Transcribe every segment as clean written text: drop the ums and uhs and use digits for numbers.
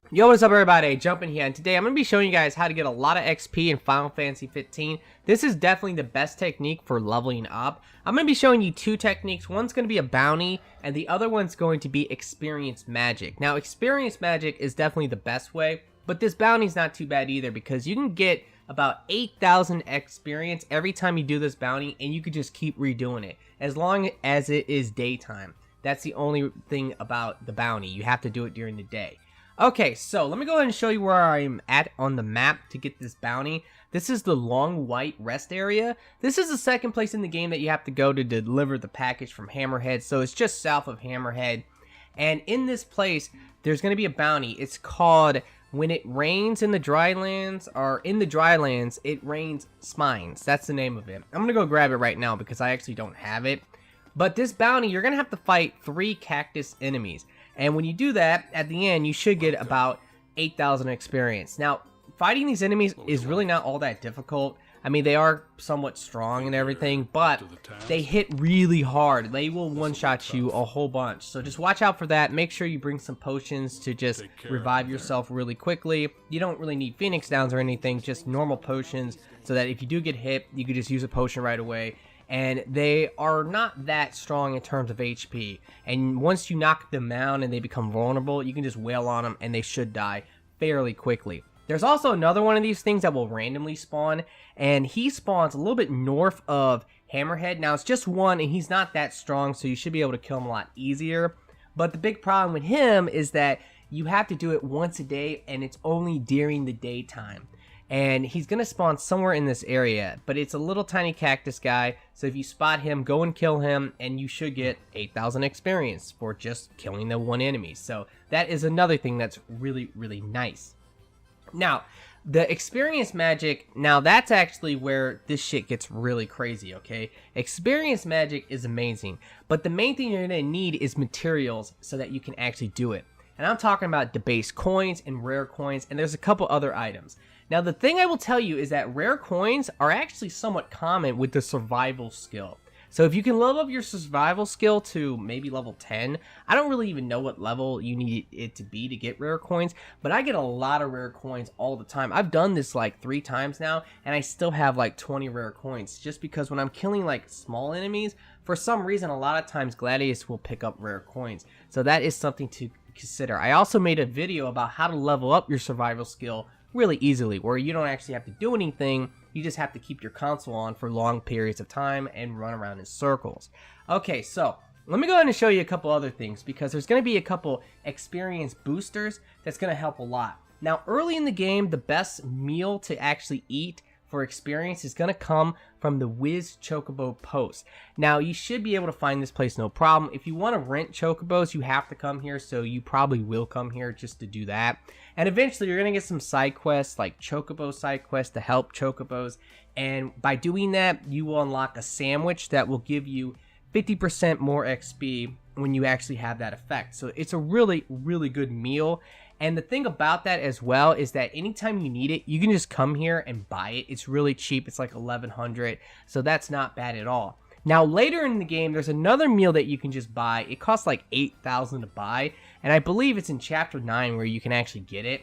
Yo, what's up everybody, Jumpin here, and today I'm going to be showing you guys how to get a lot of XP in Final Fantasy 15. This is definitely the best technique for leveling up. I'm going to be showing you two techniques. One's going to be a bounty, and the other one's going to be experience magic. Now, experience magic is definitely the best way, but this bounty's not too bad either because you can get about 8,000 experience every time you do this bounty, and you could just keep redoing it as long as it is daytime. That's the only thing about the bounty. You have to do it during the day. Okay, so let me go ahead and show you where I'm at on the map to get this bounty. This is the Long White Rest area. This is the second place in the game that you have to go to deliver the package from Hammerhead. So it's just south of Hammerhead. And in this place, there's going to be a bounty. It's called When It Rains in the Drylands, or in the Drylands, It Rains Spines. That's the name of it. I'm going to go grab it right now because I actually don't have it. But this bounty, you're going to have to fight 3 cactus enemies. And when you do that, at the end, you should get about 8,000 experience. Now, fighting these enemies is really not all that difficult. I mean, they are somewhat strong and everything, but they hit really hard. They will one-shot you a whole bunch. So just watch out for that. Make sure you bring some potions to just revive yourself really quickly. You don't really need Phoenix Downs or anything, just normal potions, so that if you do get hit, you can just use a potion right away. And they are not that strong in terms of HP. And once you knock them down and they become vulnerable, you can just wail on them and they should die fairly quickly. There's also another one of these things that will randomly spawn, and he spawns a little bit north of Hammerhead. Now, it's just one, and he's not that strong, so you should be able to kill him a lot easier. But the big problem with him is that you have to do it once a day, and it's only during the daytime. And he's going to spawn somewhere in this area, but it's a little tiny cactus guy, so if you spot him, go and kill him, and you should get 8,000 experience for just killing the one enemy. So that is another thing that's really, really nice. Now, the experience magic, now that's actually where this shit gets really crazy, okay? Experience magic is amazing, but the main thing you're going to need is materials so that you can actually do it. And I'm talking about debased coins and rare coins, and there's a couple other items. Now, the thing I will tell you is that rare coins are actually somewhat common with the survival skill. So if you can level up your survival skill to maybe level 10, I don't really even know what level you need it to be to get rare coins, but I get a lot of rare coins all the time. I've done this like 3 times now, and I still have like 20 rare coins, just because when I'm killing like small enemies, for some reason, a lot of times Gladius will pick up rare coins. So that is something to consider. I also made a video about how to level up your survival skill really easily, where you don't actually have to do anything. You just have to keep your console on for long periods of time and run around in circles. Okay, so let me go ahead and show you a couple other things, because there's going to be a couple experience boosters that's going to help a lot. Now, early in the game, the best meal to actually eat for experience is going to come from the Wiz Chocobo Post. Now, you should be able to find this place no problem. If you want to rent chocobos, you have to come here, so you probably will come here just to do that. And eventually, you're going to get some side quests, like chocobo side quests to help chocobos. And by doing that, you will unlock a sandwich that will give you 50% more XP when you actually have that effect. So it's a really, really good meal. And the thing about that as well is that anytime you need it, you can just come here and buy it. It's really cheap. It's like 1,100. So that's not bad at all. Now, later in the game, there's another meal that you can just buy. It costs like 8,000 to buy. And I believe it's in Chapter 9 where you can actually get it.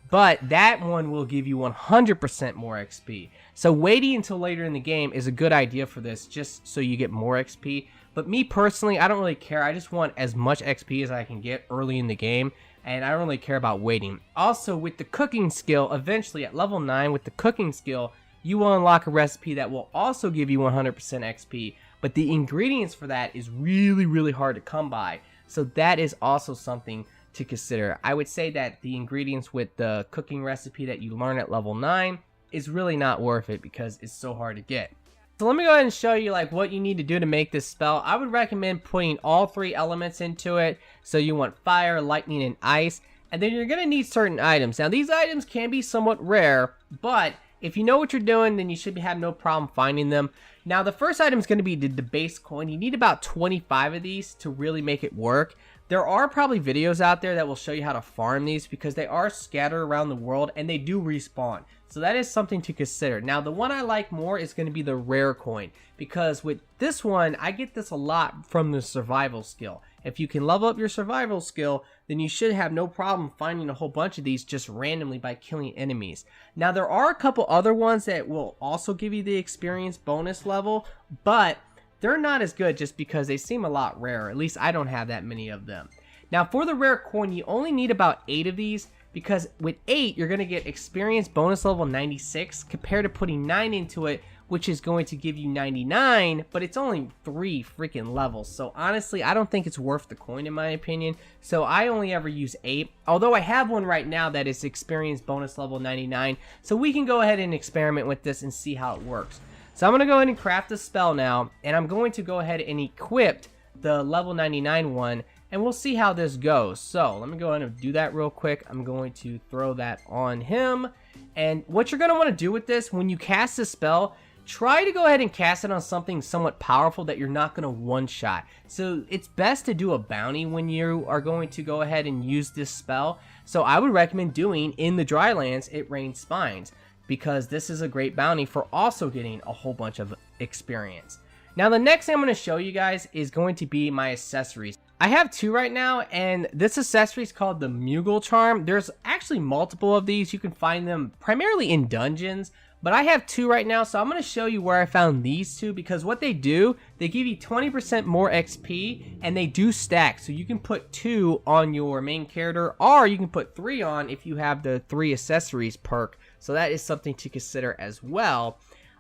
But that one will give you 100% more XP. So waiting until later in the game is a good idea for this, just so you get more XP. But me personally, I don't really care. I just want as much XP as I can get early in the game, and I don't really care about waiting. Also, with the cooking skill, eventually at level 9 with the cooking skill, you will unlock a recipe that will also give you 100% XP. But the ingredients for that is really, really hard to come by. So that is also something to consider. I would say that the ingredients with the cooking recipe that you learn at level 9 is really not worth it because it's so hard to get. So let me go ahead and show you like what you need to do to make this spell. I would recommend putting all 3 elements into it. So you want fire, lightning, and ice. And then you're going to need certain items. Now, these items can be somewhat rare, but if you know what you're doing, then you should have no problem finding them. Now, the first item is going to be the debased coin. You need about 25 of these to really make it work. There are probably videos out there that will show you how to farm these, because they are scattered around the world and they do respawn. So that is something to consider. Now, the one I like more is going to be the rare coin, because with this one, I get this a lot from the survival skill. If you can level up your survival skill, then you should have no problem finding a whole bunch of these just randomly by killing enemies. Now, there are a couple other ones that will also give you the experience bonus level, but they're not as good just because they seem a lot rarer. At least I don't have that many of them. Now, for the rare coin, you only need about 8 of these, because with 8, you're going to get experience bonus level 96 compared to putting 9 into it, which is going to give you 99, but it's only 3 freaking levels. So honestly, I don't think it's worth the coin in my opinion. So I only ever use 8, although I have one right now that is experience bonus level 99. So we can go ahead and experiment with this and see how it works. So I'm going to go ahead and craft a spell now, and I'm going to go ahead and equip the level 99 one, and we'll see how this goes. So let me go ahead and do that real quick. I'm going to throw that on him. And what you're going to want to do with this, when you cast a spell, try to go ahead and cast it on something somewhat powerful that you're not going to one-shot. So it's best to do a bounty when you are going to go ahead and use this spell. So I would recommend doing In the Drylands, It Rains Spines, because this is a great bounty for also getting a whole bunch of experience. Now, the next thing I'm going to show you guys is going to be my accessories. I have 2 right now, and this accessory is called the Moogle Charm. There's actually multiple of these. You can find them primarily in dungeons, but I have 2 right now, so I'm going to show you where I found these 2, because what they do, they give you 20% more XP, and they do stack. So you can put 2 on your main character, or you can put 3 on if you have the 3 accessories perk. So that is something to consider as well.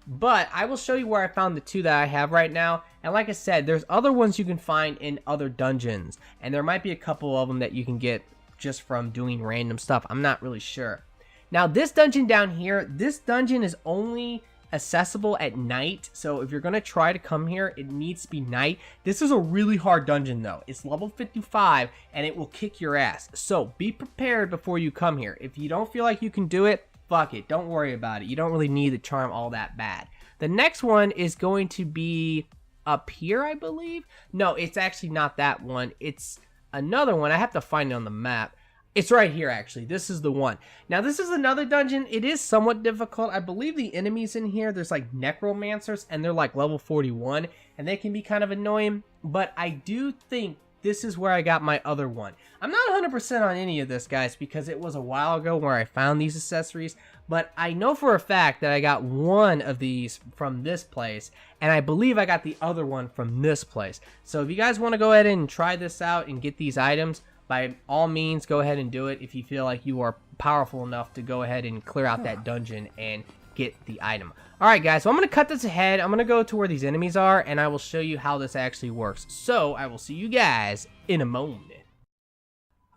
But I will show you where I found the 2 that I have right now. And like I said, there's other ones you can find in other dungeons. And there might be a couple of them that you can get just from doing random stuff. I'm not really sure. Now, this dungeon down here, this dungeon is only accessible at night. So if you're going to try to come here, it needs to be night. This is a really hard dungeon though. It's level 55 and it will kick your ass. So be prepared before you come here. If you don't feel like you can do it, fuck it, don't worry about it. You don't really need the charm all that bad. The next one is going to be up here, I believe. No, it's actually not that one. It's another one. I have to find it on the map. It's right here, actually. This is the one. Now, this is another dungeon. It is somewhat difficult. I believe the enemies in here, there's like necromancers, and they're like level 41, and they can be kind of annoying. But I do think this is where I got my other one. I'm not 100% on any of this, guys, because it was a while ago where I found these accessories, but I know for a fact that I got one of these from this place, and I believe I got the other one from this place. So if you guys want to go ahead and try this out and get these items, by all means, go ahead and do it if you feel like you are powerful enough to go ahead and clear out that dungeon and get the item. Alright guys, so I'm going to cut this ahead. I'm going to go to where these enemies are, and I will show you how this actually works. So, I will see you guys in a moment.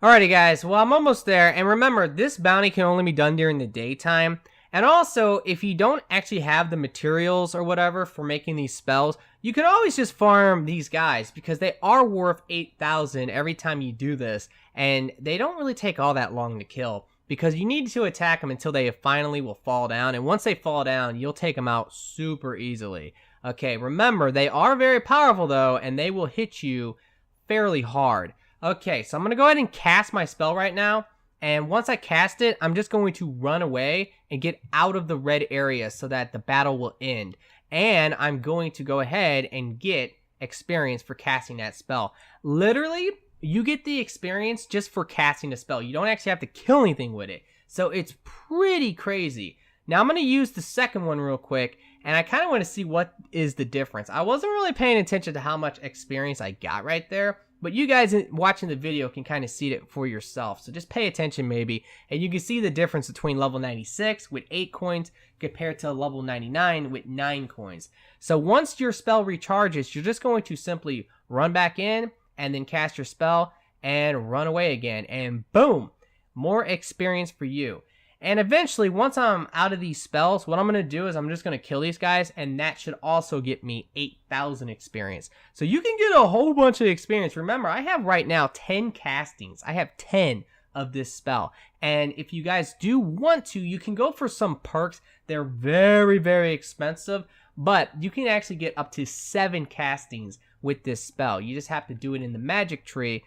Alrighty guys, well I'm almost there, and remember, this bounty can only be done during the daytime. And also, if you don't actually have the materials or whatever for making these spells, you can always just farm these guys, because they are worth 8,000 every time you do this, and they don't really take all that long to kill, because you need to attack them until they finally will fall down, and once they fall down, you'll take them out super easily. Okay, remember, they are very powerful though, and they will hit you fairly hard. Okay, so I'm going to go ahead and cast my spell right now. And once I cast it, I'm just going to run away and get out of the red area so that the battle will end. And I'm going to go ahead and get experience for casting that spell. Literally, you get the experience just for casting a spell. You don't actually have to kill anything with it. So it's pretty crazy. Now I'm going to use the second one real quick. And I kind of want to see what is the difference. I wasn't really paying attention to how much experience I got right there. But you guys watching the video can kind of see it for yourself. So just pay attention maybe. And you can see the difference between level 96 with 8 coins compared to level 99 with 9 coins. So once your spell recharges, you're just going to simply run back in and then cast your spell and run away again. And boom, more experience for you. And eventually, once I'm out of these spells, what I'm going to do is I'm just going to kill these guys, and that should also get me 8,000 experience. So you can get a whole bunch of experience. Remember, I have right now 10 castings. I have 10 of this spell. And if you guys do want to, you can go for some perks. They're very, very expensive, but you can actually get up to 7 castings with this spell. You just have to do it in the magic tree.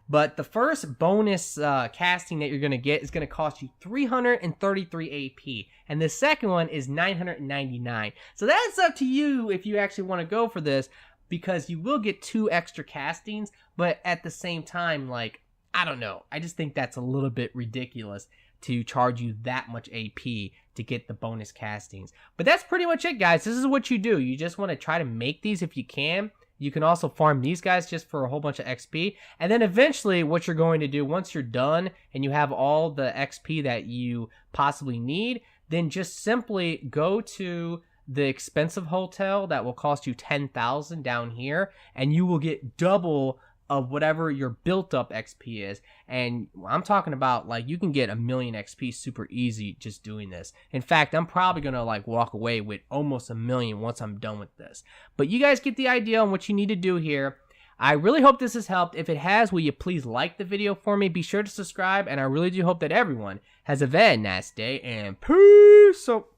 But the first bonus casting that you're going to get is going to cost you 333 AP. And the second one is 999. So that's up to you if you actually want to go for this, because you will get 2 extra castings. But at the same time, like, I don't know. I just think that's a little bit ridiculous to charge you that much AP to get the bonus castings. But that's pretty much it, guys. This is what you do. You just want to try to make these if you can. You can also farm these guys just for a whole bunch of XP. And then eventually what you're going to do, once you're done and you have all the XP that you possibly need, then just simply go to the expensive hotel that will cost you 10,000 down here, and you will get double of whatever your built up XP is. And I'm talking about, like, you can get 1,000,000 XP super easy just doing this. In fact, I'm probably gonna like walk away with almost 1,000,000 once I'm done with this. But you guys get the idea on what you need to do here. I really hope this has helped. If it has, will you please like the video for me? Be sure to subscribe, and I really do hope that everyone has a very nice day, and peace out.